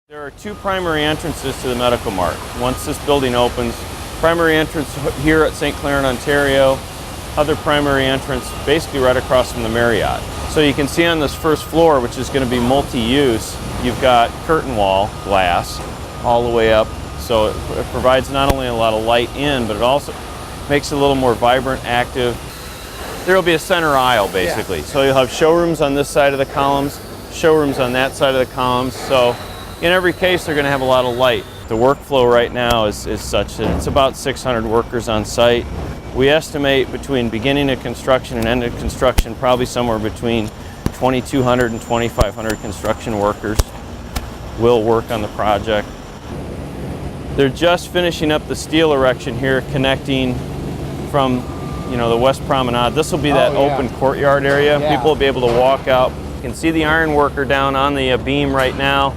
There are two primary entrances to the Medical Mart. Once this building opens, primary entrance here at St. Clair in Ontario, other primary entrance basically right across from the Marriott. So you can see on this first floor, which is going to be multi-use, you've got curtain wall glass all the way up. So it provides not only a lot of light in, but it also makes it a little more vibrant, active. There will be a center aisle basically. So you'll have showrooms on this side of the columns, showrooms on that side of the columns. So in every case, they're going to have a lot of light. The workflow right now is such that it's about 600 workers on site. We estimate between beginning of construction and end of construction, probably somewhere between 2,200 and 2,500 construction workers will work on the project. They're just finishing up the steel erection here, connecting from the West Promenade. This will be that open courtyard area. People will be able to walk out. You can see the iron worker down on the beam right now.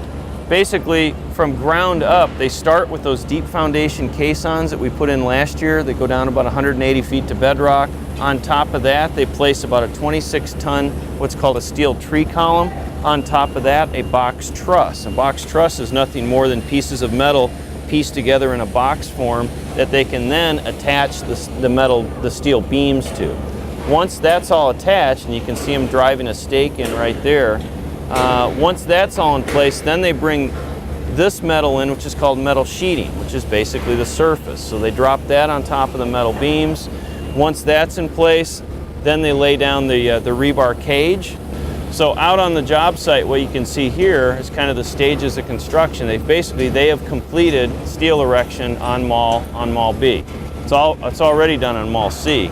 Basically, from ground up, they start with those deep foundation caissons that we put in last year. They go down about 180 feet to bedrock. On top of that, they place about a 26-ton, what's called a steel tree column. On top of that, a box truss. A box truss is nothing more than pieces of metal pieced together in a box form that they can then attach the steel beams to. Once that's all attached, and you can see them driving a stake in right there, once that's all in place, then they bring this metal in, which is called metal sheeting, which is basically the surface. So they drop that on top of the metal beams. Once that's in place, then they lay down the rebar cage. So out on the job site, what you can see here is kind of the stages of construction. They have completed steel erection on Mall B. It's already done on Mall C.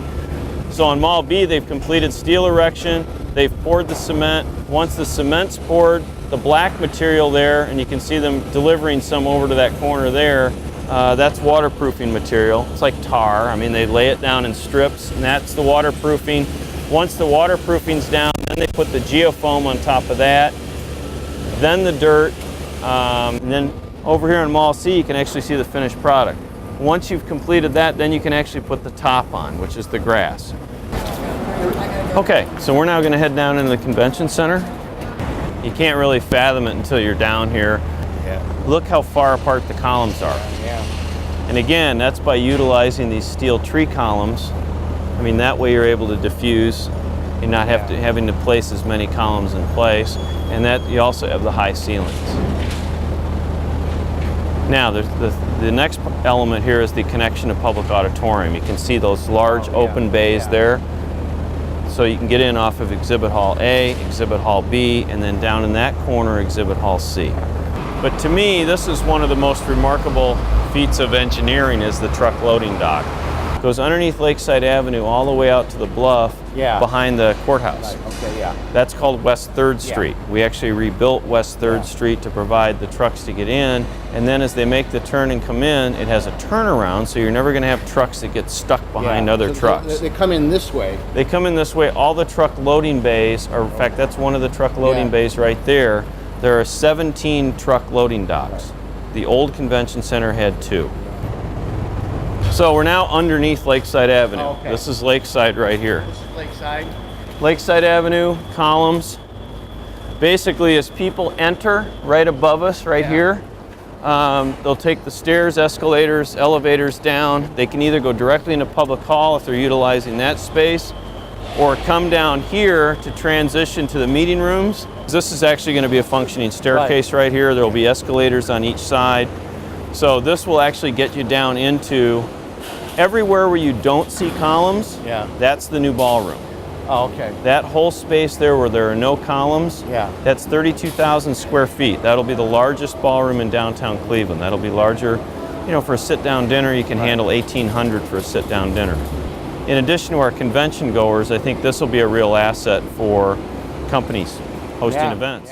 So on Mall B, they've completed steel erection. They've poured the cement. Once the cement's poured, the black material there, and you can see them delivering some over to that corner there, that's waterproofing material. It's like tar. I mean, they lay it down in strips, and that's the waterproofing. Once the waterproofing's down, then they put the geofoam on top of that, then the dirt, and then over here on Mall C, you can actually see the finished product. Once you've completed that, then you can actually put the top on, which is the grass. Okay, so we're now going to head down into the convention center. You can't really fathom it until you're down here. Yeah. Look how far apart the columns are. Yeah. And again, that's by utilizing these steel tree columns. I mean, that way you're able to diffuse and not having to place as many columns in place. And that you also have the high ceilings. Now, the next element here is the connection to public auditorium. You can see those large open bays there. So you can get in off of Exhibit Hall A, Exhibit Hall B, and then down in that corner, Exhibit Hall C. But to me, this is one of the most remarkable feats of engineering is the truck loading dock. It goes underneath Lakeside Avenue all the way out to the bluff behind the courthouse. Right. Okay, That's called West 3rd Street. We actually rebuilt West 3rd Street to provide the trucks to get in, and then as they make the turn and come in, it has a turnaround, so you're never going to have trucks that get stuck behind other trucks. They come in this way. They come in this way. All the truck loading bays, or in fact, that's one of the truck loading bays right there. There are 17 truck loading docks. The old convention center had 2. So we're now underneath Lakeside Avenue. Oh, okay. This is Lakeside right here. This is Lakeside. Lakeside Avenue, columns. Basically, as people enter right above us here, they'll take the stairs, escalators, elevators down. They can either go directly into Public Hall if they're utilizing that space, or come down here to transition to the meeting rooms. This is actually going to be a functioning staircase right here. There will be escalators on each side. So this will actually get you down into everywhere where you don't see columns. That's the new ballroom. Oh, okay. That whole space there where there are no columns, that's 32,000 square feet. That'll be the largest ballroom in downtown Cleveland. That'll be larger. For a sit-down dinner, you can handle 1,800 for a sit-down dinner. In addition to our convention goers, I think this will be a real asset for companies hosting events.